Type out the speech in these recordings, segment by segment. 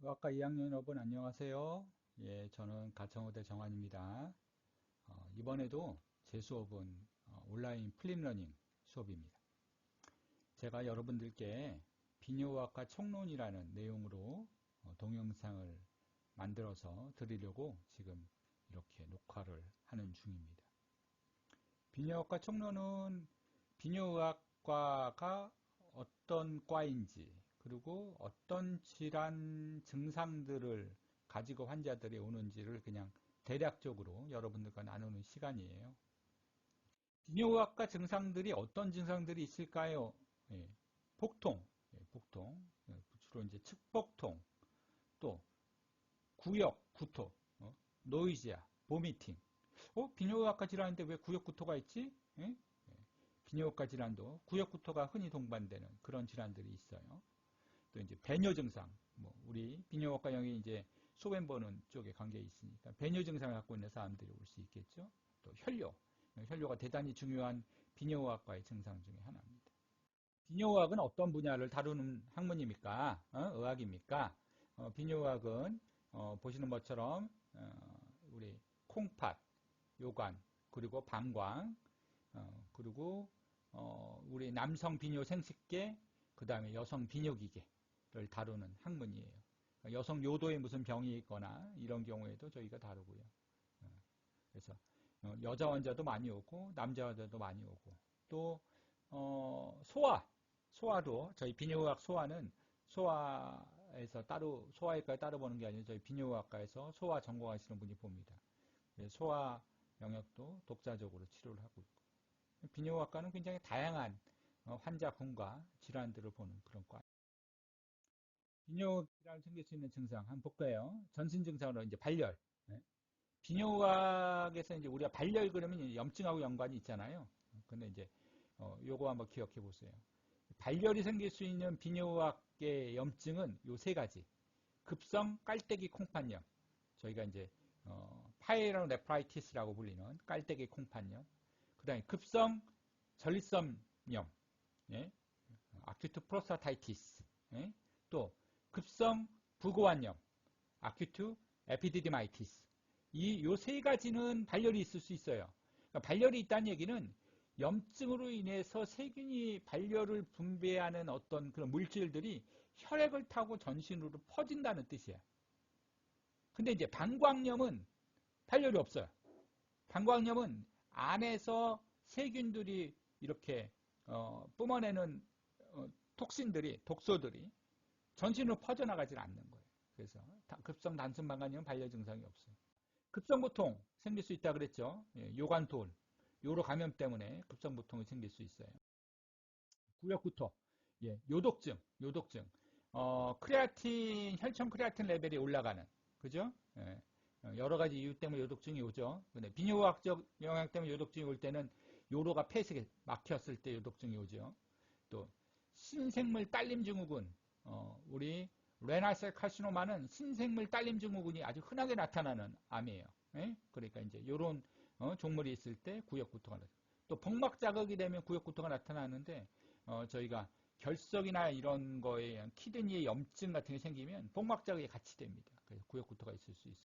의학과 2학년 여러분 안녕하세요. 예, 저는 가청의대 정환입니다. 이번에도 제 수업은 온라인 플립러닝 수업입니다. 제가 여러분들께 비뇨의학과 총론이라는 내용으로 동영상을 만들어서 드리려고 지금 이렇게 녹화를 하는 중입니다. 비뇨의학과 총론은 비뇨의학과가 어떤 과인지, 그리고 어떤 질환 증상들을 가지고 환자들이 오는지를 그냥 대략적으로 여러분들과 나누는 시간이에요. 비뇨의학과 증상들이 어떤 증상들이 있을까요? 예, 복통, 복통, 주로 이제 측복통, 또 구역, 구토, 노이즈야, 보미팅. 비뇨의학과 질환인데 왜 구역 구토가 있지? 예? 비뇨기과 질환도 구역구토가 흔히 동반되는 그런 질환들이 있어요. 또 이제 배뇨 증상, 뭐 우리 비뇨기과형이 이제 소변 보는 쪽에 관계 있으니까 배뇨 증상을 갖고 있는 사람들이 올 수 있겠죠. 또 혈뇨가 대단히 중요한 비뇨의학과의 증상 중에 하나입니다. 비뇨의학은 어떤 분야를 다루는 학문입니까? 의학입니까? 비뇨의학은 보시는 것처럼 우리 콩팥, 요관, 그리고 방광, 그리고 우리 남성 비뇨 생식계, 그 다음에 여성 비뇨기계를 다루는 학문이에요. 여성 요도에 무슨 병이 있거나 이런 경우에도 저희가 다루고요. 그래서 여자 환자도 많이 오고 남자 환자도 많이 오고 또 소아도 저희 비뇨의학 소아는 소아에서 따로 소아외과에 따로 보는 게 아니라 저희 비뇨의학과에서 소아 전공하시는 분이 봅니다. 소아 영역도 독자적으로 치료를 하고 있고 비뇨기과는 굉장히 다양한 환자군과 질환들을 보는 그런 과. 비뇨 질환 생길 수 있는 증상 한번 볼까요? 전신 증상으로 이제 발열. 네. 비뇨기과에서 이제 우리가 발열 그러면 염증하고 연관이 있잖아요. 근데 이제 요거 한번 기억해 보세요. 발열이 생길 수 있는 비뇨기과의 염증은 요 세 가지. 급성 깔때기 콩팥염. 저희가 이제 파이로네프라이티스라고 불리는 깔때기 콩팥염. 그다음에 급성 전립선염, 예? 아큐트 프로스타타이티스, 예? 또 급성 부고환염, 아큐트 에피디디마이티스. 요 세 가지는 발열이 있을 수 있어요. 그러니까 발열이 있다는 얘기는 염증으로 인해서 세균이 발열을 분비하는 어떤 그런 물질들이 혈액을 타고 전신으로 퍼진다는 뜻이에요. 근데 이제 방광염은 발열이 없어요. 방광염은 안에서 세균들이 이렇게 뿜어내는 톡신들이 독소들이 전신으로 퍼져나가질 않는 거예요. 그래서 급성 단순 방광염은 발열 증상이 없어요. 급성부통 생길 수 있다 그랬죠. 예, 요관돌 요로 감염 때문에 급성부통이 생길 수 있어요. 구역구토, 예, 요독증, 크레아틴 혈청 크레아틴 레벨이 올라가는, 그죠? 예, 여러 가지 이유 때문에 요독증이 오죠. 근데 비뇨의학적 영향 때문에 요독증이 올 때는 요로가 폐색에 막혔을 때 요독증이 오죠. 또 신생물 딸림 증후군, 우리 레나셀 칼시노마는 신생물 딸림 증후군이 아주 흔하게 나타나는 암이에요. 예? 그러니까 이제 요런 종물이 있을 때 구역구토가 나죠. 또 복막 자극이 되면 구역구토가 나타나는데 저희가 결석이나 이런 거에 의한 키드니의 염증 같은 게 생기면 복막 자극이 같이 됩니다. 그래서 구역구토가 있을 수 있어요.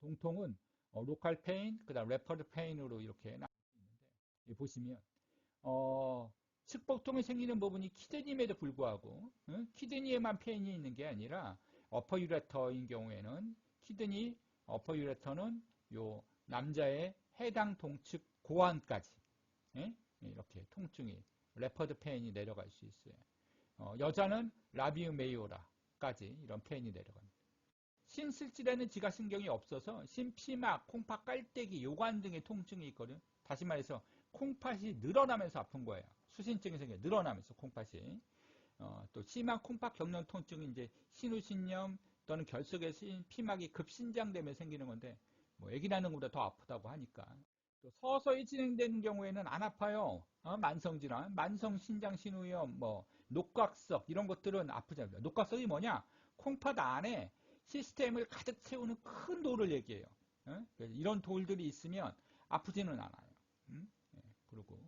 동통은 로컬 페인, 그다음 레퍼드 페인으로 이렇게 나눠 있는데 보시면 측복통이 생기는 부분이 키드니임에도 불구하고 키드니에만 페인이 있는 게 아니라 어퍼 유레터인 경우에는 키드니 어퍼 유레터는 요 남자의 해당 동측 고환까지 이렇게 통증이 레퍼드 페인이 내려갈 수 있어요. 여자는 라비움 메이오라까지 이런 페인이 내려갑니다. 신슬질에는 지각신경이 없어서 심피막, 콩팥 깔때기, 요관 등의 통증이 있거든. 다시 말해서 콩팥이 늘어나면서 아픈 거예요. 수신증이 생겨 늘어나면서 콩팥이. 또 심한 콩팥 경련 통증이 이제 신우신염 또는 결석의 피막이 급신장되면 생기는 건데 뭐 아기 낳는 것보다 더 아프다고 하니까. 또 서서히 진행되는 경우에는 안 아파요. 만성질환, 만성신장 신우염, 뭐 녹각석 이런 것들은 아프지 않아요. 녹각석이 뭐냐? 콩팥 안에 시스템을 가득 채우는 큰 돌을 얘기해요. 이런 돌들이 있으면 아프지는 않아요. 예, 그리고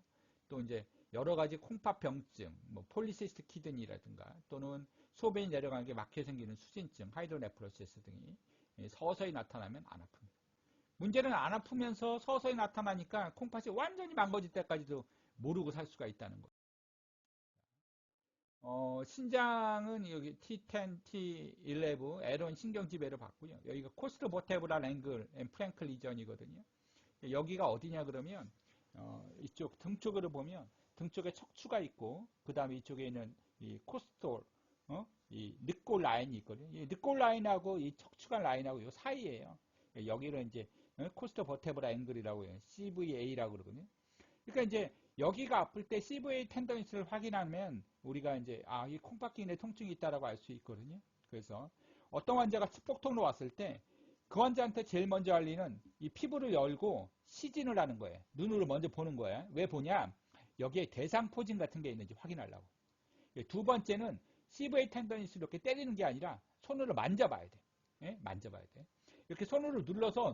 또 이제 여러 가지 콩팥 병증, 뭐 폴리시스틱 키드니라든가 또는 소변이 내려가는 게 막혀 생기는 수진증, 하이드로네프로시스 등이 서서히 나타나면 안 아픕니다. 문제는 안 아프면서 서서히 나타나니까 콩팥이 완전히 망가질 때까지도 모르고 살 수가 있다는 거예요. 신장은 여기 T10, T11, L1 신경지배를 받고요. 여기가 코스트 버테브랄 앵글 앤 프랭클 리전이거든요. 여기가 어디냐 그러면 이쪽 등 쪽으로 보면 등 쪽에 척추가 있고 그 다음에 이쪽에 있는 이 코스톨 이 늑골 라인이 있거든요. 이 늑골 라인하고 이 척추관 라인하고 이 사이에요. 여기를 이제 코스트 버테브랄 앵글이라고 해요. CVA라고 그러거든요. 그러니까 이제 여기가 아플 때 CVA 텐던시를 확인하면 우리가 이제 이 콩팥기인의 통증이 있다라고 알 수 있거든요. 그래서 어떤 환자가 측복통으로 왔을 때 그 환자한테 제일 먼저 할 일은 이 피부를 열고 시진을 하는 거예요. 눈으로 먼저 보는 거예요. 왜 보냐? 여기에 대상포진 같은 게 있는지 확인하려고. 두 번째는 CVA 텐던시를 이렇게 때리는 게 아니라 손으로 만져봐야 돼. 예? 만져봐야 돼. 이렇게 손으로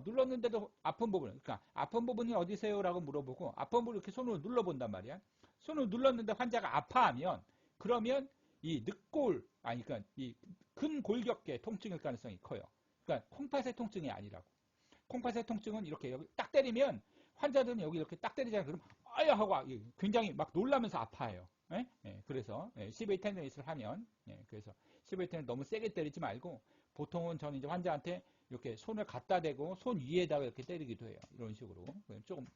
눌렀는데도 아픈 부분, 그러니까 아픈 부분이 어디세요? 라고 물어보고 아픈 부분을 이렇게 손으로 눌러본단 말이야. 손으로 눌렀는데 환자가 아파하면 그러면 이 늑골, 그러니까 이 근골격계 통증일 가능성이 커요. 그러니까 콩팥의 통증이 아니라고. 콩팥의 통증은 이렇게 여기 딱 때리면 환자들은 여기 이렇게 딱 때리잖아요. 그럼 아야 하고 굉장히 막 놀라면서 아파해요. 예? 예, 그래서 CVA 텐던시를 하면 그래서 CVA 텐던 너무 세게 때리지 말고 보통은 저는 이제 환자한테 이렇게 손을 갖다 대고 손 위에다가 이렇게 때리기도 해요. 이런 식으로 조금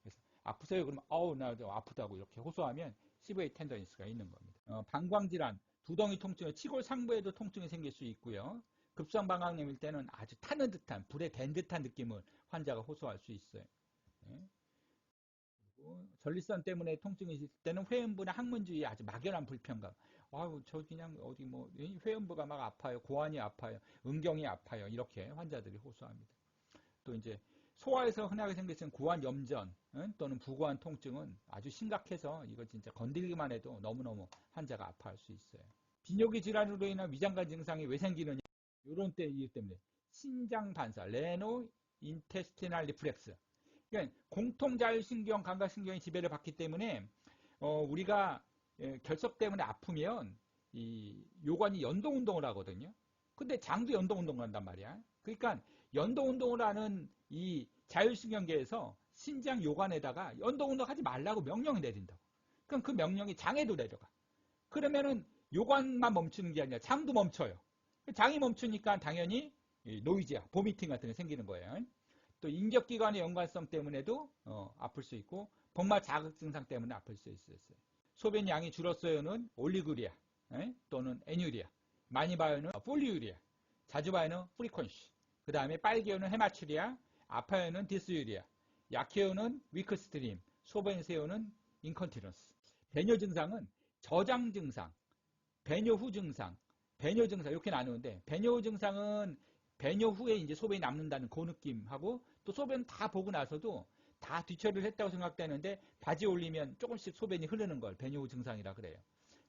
그래서 아프세요? 그러면 나 아프다고 이렇게 호소하면 CVA 텐던시가 있는 겁니다. 방광질환, 두덩이 통증, 치골 상부에도 통증이 생길 수 있고요. 급성방광염일 때는 아주 타는 듯한 불에 댄 듯한 느낌을 환자가 호소할 수 있어요. 그리고 전립선 때문에 통증이 있을 때는 회음부나 항문 주위에 아주 막연한 불편감. 저 그냥 어디 회음부가 막 아파요, 고환이 아파요, 음경이 아파요 이렇게 환자들이 호소합니다. 또 이제 소화에서 흔하게 생길 수 있는 구안 염전 또는 부고환 통증은 아주 심각해서 이거 진짜 건들기만 해도 너무너무 환자가 아파할 수 있어요. 비뇨기 질환으로 인한 위장관 증상이 왜 생기느냐? 이런 이유 때문에 신장 반사, 레노 인테스티널 리플렉스. 그러니까 공통자율신경, 감각신경이 지배를 받기 때문에 우리가 결석 때문에 아프면 이 요관이 연동운동을 하거든요. 근데 장도 연동운동을 한단 말이야. 그러니까 연동운동을 하는 이 자율신경계에서 신장 요관에다가 연동운동 하지 말라고 명령을 내린다고. 그럼 그 명령이 장에도 내려가. 그러면은 요관만 멈추는 게 아니라 장도 멈춰요. 장이 멈추니까 당연히 노이즈야, 보미팅 같은 게 생기는 거예요. 또 인격기관의 연관성 때문에도 아플 수 있고 복막 자극 증상 때문에 아플 수 있어요. 소변 양이 줄었어요는 올리구리아 또는 애뉴리아, 많이 봐요는 폴리유리아, 자주 봐요는 프리퀀시, 그 다음에 빨개요는 헤마츄리아, 아파요는 디스유리아, 약해요는 위크스트림, 소변이 새요는 인컨티넌스. 배뇨 증상은 저장 증상, 배뇨 후 증상, 배뇨 증상 이렇게 나누는데 배뇨 증상은 배뇨 후에 이제 소변이 남는다는 그 느낌하고 또 소변 다 보고 나서도 다 뒤처리를 했다고 생각되는데 바지 올리면 조금씩 소변이 흐르는 걸 배뇨 후 증상이라 그래요.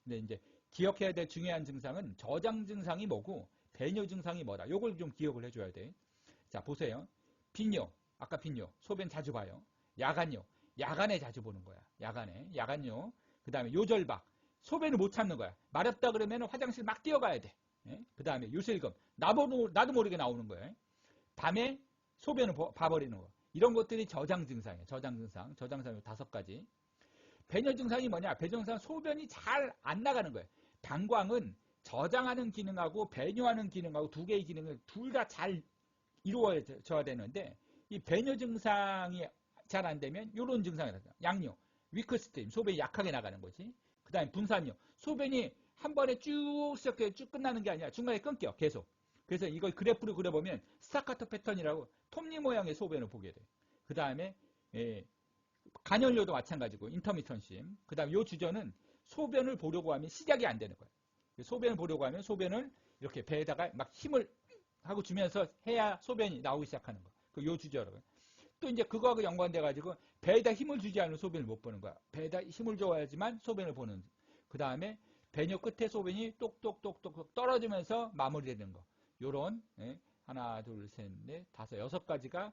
근데 이제 기억해야 될 중요한 증상은 저장 증상이 뭐고 배뇨 증상이 뭐다. 요걸 좀 기억을 해줘야 돼. 자 보세요. 빈뇨, 아까 빈뇨, 소변 자주 봐요. 야간뇨, 야간에 자주 보는 거야. 야간뇨. 그 다음에 요절박, 소변을 못 참는 거야. 마렵다 그러면 화장실 막 뛰어가야 돼. 그 다음에 요실금, 나도 모르게 나오는 거예요. 밤에 소변을 봐버리는 거. 이런 것들이 저장 증상이에요. 저장 증상 5가지. 배뇨 증상이 뭐냐? 배뇨 증상은 소변이 잘 안 나가는 거예요. 방광은 저장하는 기능하고 배뇨하는 기능하고 두 개의 기능을 둘 다 잘 이루어져야 되는데 이 배뇨 증상이 잘 안 되면 이런 증상이 나타나요. 양뇨, 위크스트림, 소변이 약하게 나가는 거지. 그 다음에 분산뇨, 소변이 한 번에 쭉 시작해 쭉 끝나는 게 아니라 중간에 끊겨 계속. 그래서 이걸 그래프로 그려보면 스타카토 패턴이라고 톱니 모양의 소변을 보게 돼. 그 다음에 간헐료도 마찬가지고 인터미턴심. 그 다음에 이 주저는 소변을 보려고 하면 시작이 안 되는 거예요. 소변을 보려고 하면 소변을 이렇게 배에다가 막 힘을 하고 주면서 해야 소변이 나오기 시작하는 거. 요 주저라고요. 또 이제 그거하고 연관돼 가지고 배에다 힘을 주지 않으면 소변을 못 보는 거야. 배에다 힘을 줘야지만 소변을 보는. 그 다음에 배뇨 끝에 소변이 똑똑똑똑 떨어지면서 마무리되는 거. 요런 하나, 둘, 셋, 넷, 다섯, 6가지가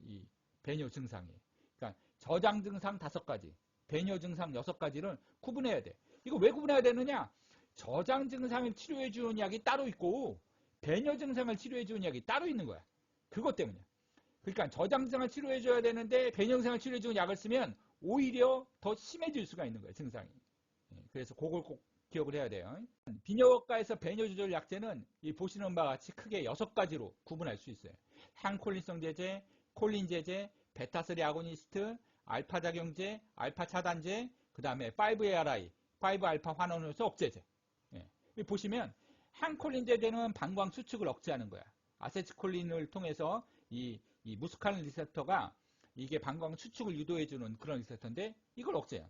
이 배뇨 증상이에요. 그러니까 저장 증상 5가지, 배뇨 증상 6가지를 구분해야 돼. 이거 왜 구분해야 되느냐? 저장 증상을 치료해 주는 약이 따로 있고 배뇨 증상을 치료해 주는 약이 따로 있는 거야. 그것 때문이야. 그러니까 저장 증상을 치료해 줘야 되는데 배뇨 증상을 치료해 주는 약을 쓰면 오히려 더 심해질 수가 있는 거예요, 증상이. 그래서 그걸 꼭 기억을 해야 돼요. 비뇨기과에서 배뇨 조절 약제는 이 보시는 바와 같이 크게 6가지로 구분할 수 있어요. 항콜린성 제제, 콜린 제제, 베타3 아고니스트, 알파 작용제, 알파 차단제, 그 다음에 5ARI, 5알파 환원효소 억제제. 보시면 항콜린 제제는 방광 수축을 억제하는 거야. 아세틸콜린을 통해서 이 무스칼린 리셉터가 이게 방광 수축을 유도해주는 그런 리셉터인데 이걸 억제해요.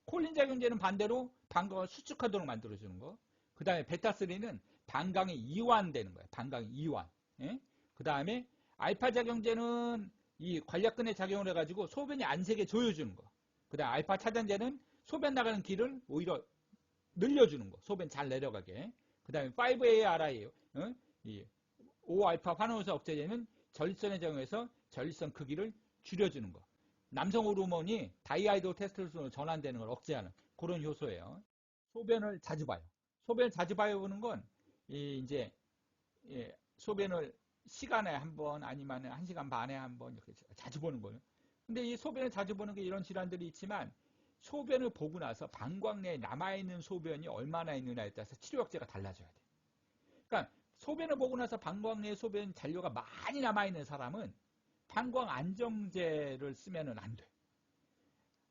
콜린 작용제는 반대로 방광을 수축하도록 만들어주는 거. 그 다음에 베타3는 방광이 이완되는 거예요. 방광이 이완. 예? 그 다음에 알파 작용제는 이 관략근에 작용을 해가지고 소변이 안 새게 조여주는 거. 그 다음에 알파 차단제는 소변 나가는 길을 오히려 늘려주는 거. 소변 잘 내려가게. 그 다음에 5ARI, 이 5알파 환원효소 억제제는 전립선에 작용해서 전립선 크기를 줄여주는 거. 남성 호르몬이 다이아이도 테스토스테론으로 전환되는 걸 억제하는 그런 효소예요. 소변을 자주 봐요. 소변을 자주 봐요 보는 건 이제 소변을 시간에 한 번 아니면 1시간 반에 한 번 이렇게 자주 보는 거예요. 근데 이 소변을 자주 보는 게 이런 질환들이 있지만 소변을 보고 나서 방광 내에 남아있는 소변이 얼마나 있느냐에 따라서 치료약제가 달라져야 돼. 그러니까 소변을 보고 나서 방광 내에 소변 잔류가 많이 남아있는 사람은 방광 안정제를 쓰면은 안 돼.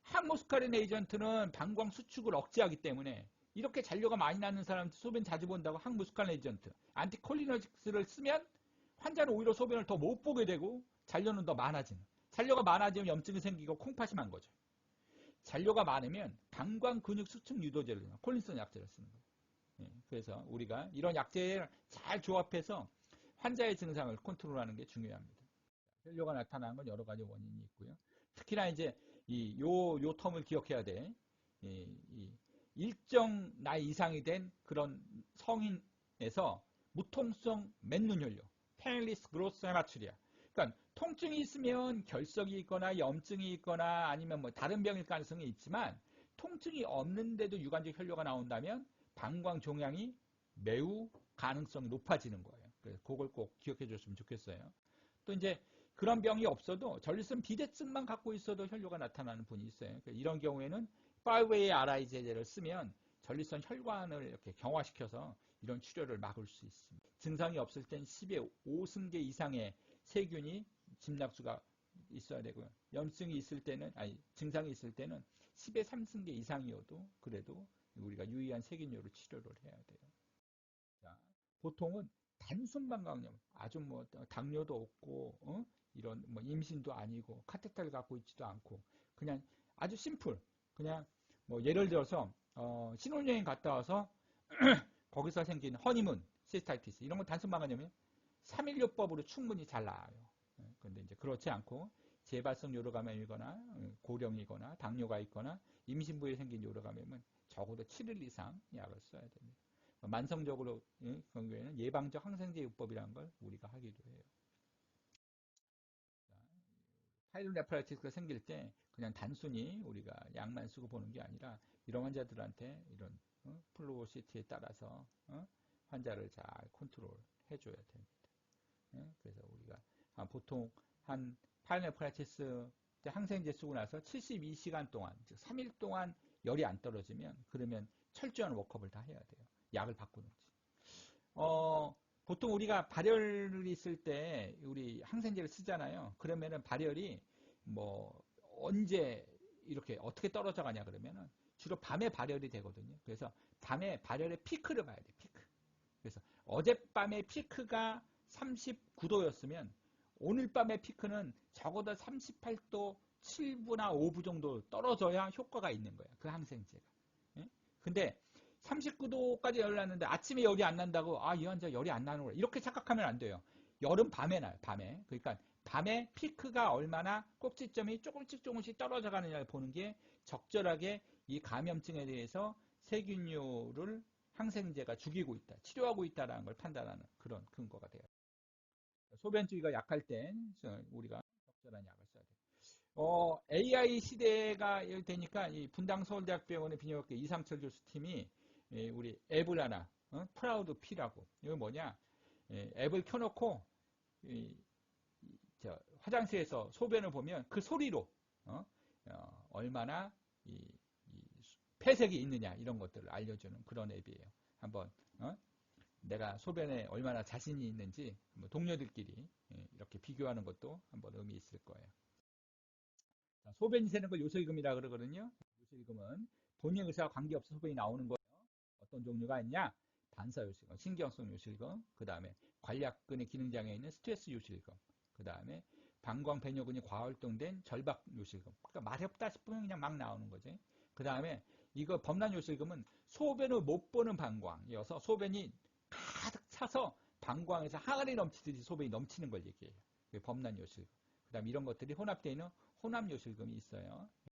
항모스카린 에이전트는 방광 수축을 억제하기 때문에 이렇게 잔류가 많이 나는 사람 소변 자주 본다고 항모스카린 에이전트 안티콜리너직스를 쓰면 환자는 오히려 소변을 더 못 보게 되고 잔류는 더 많아지는. 잔류가 많아지면 염증이 생기고 콩팥이 만 거죠. 잔류가 많으면 방광 근육 수축 유도제를 콜린슨 약제를 쓰는 거예요. 그래서 우리가 이런 약제를 잘 조합해서 환자의 증상을 컨트롤하는 게 중요합니다. 혈뇨가 나타나는 건 여러 가지 원인이 있고요. 특히나 이제 요 텀을 기억해야 돼. 일정 나이 이상이 된 그런 성인에서 무통성 맨눈혈뇨, 페닐리스 그로스 헤마츄리아. 그러니까 통증이 있으면 결석이 있거나 염증이 있거나 아니면 뭐 다른 병일 가능성이 있지만 통증이 없는데도 유관적 혈뇨가 나온다면 방광 종양이 매우 가능성이 높아지는 거예요. 그래서 그걸 꼭 기억해 줬으면 좋겠어요. 또 이제 그런 병이 없어도 전립선 비대증만 갖고 있어도 혈뇨가 나타나는 분이 있어요. 그러니까 이런 경우에는 5way RI 제제를 쓰면 전립선 혈관을 이렇게 경화시켜서 이런 출혈을 막을 수 있습니다. 증상이 없을 땐 10의 5승계 이상의 세균이 짐락수가 있어야 되고요. 염증이 있을 때는 증상이 있을 때는 10의 3승계 이상이어도 그래도 우리가 유의한 세균류로 치료를 해야 돼요. 자, 보통은 단순 방광염, 아주 뭐 당뇨도 없고 이런 뭐 임신도 아니고 카테터를 갖고 있지도 않고 그냥 아주 심플 그냥 뭐 예를 들어서 신혼여행 갔다 와서 거기서 생긴 허니문 시스타이티스 이런 건 단순 방광염이에요. 3일요법으로 충분히 잘 나아요. 그런데 이제 그렇지 않고 재발성 요로감염이거나 고령이거나 당뇨가 있거나 임신부에 생긴 요로감염은 적어도 7일 이상 약을 써야 됩니다. 만성적으로 그런 경우에는 예방적 항생제 요법이라는 걸 우리가 하기도 해요. 파일로네프라이티스가 생길 때 그냥 단순히 우리가 약만 쓰고 보는 게 아니라 이런 환자들한테 이런 플로우시티에 따라서 환자를 잘 컨트롤 해줘야 됩니다. 그래서 우리가 보통 한 파일로네프라이티스 때 항생제 쓰고 나서 72시간 동안 즉 3일 동안 열이 안 떨어지면 그러면 철저한 워크업을 다 해야 돼요. 약을 바꾸는지. 보통 우리가 발열이 있을 때 우리 항생제를 쓰잖아요. 그러면은 발열이 뭐 언제 이렇게 어떻게 떨어져 가냐 그러면은 주로 밤에 발열이 되거든요. 그래서 밤에 발열의 피크를 봐야 돼. 피크. 그래서 어젯밤의 피크가 39도였으면 오늘 밤의 피크는 적어도 38도 7부나 5부 정도 떨어져야 효과가 있는 거야. 그 항생제가. 예? 근데 39도까지 열이 났는데 아침에 열이 안 난다고 이 환자 열이 안 나는 거야. 이렇게 착각하면 안 돼요. 열은 밤에 나요. 밤에. 그러니까 밤에 피크가 얼마나 꼭지점이 조금씩 떨어져 가느냐를 보는 게 적절하게 이 감염증에 대해서 세균류를 항생제가 죽이고 있다, 치료하고 있다는 걸 판단하는 그런 근거가 돼요. 소변주기가 약할 땐 우리가 적절한 약을 써야 돼요. AI 시대가 되니까 이 분당 서울대학병원의 비뇨기과 이상철 교수팀이 우리 앱을 하나, 프라우드 P라고. 이거 뭐냐? 앱을 켜놓고, 화장실에서 소변을 보면 그 소리로, 얼마나 폐색이 있느냐, 이런 것들을 알려주는 그런 앱이에요. 한번, 내가 소변에 얼마나 자신이 있는지 동료들끼리 이렇게 비교하는 것도 한번 의미 있을 거예요. 소변이 새는 걸 요실금이라 그러거든요. 요실금은 본인 의사와 관계없이 소변이 나오는 거예요. 어떤 종류가 있냐? 반사 요실금, 신경성 요실금, 그 다음에 관략근의 기능장애에 있는 스트레스 요실금, 그 다음에 방광 배뇨근이 과활동된 절박 요실금. 그러니까 말이 없다 싶으면 그냥 막 나오는 거지. 그 다음에 이거 범란 요실금은 소변을 못 보는 방광이어서 소변이 가득 차서 방광에서 항아리 넘치듯이 소변이 넘치는 걸 얘기해요. 범란 요실금. 그 다음에 이런 것들이 혼합되어 있는 혼합 요실금이 있어요.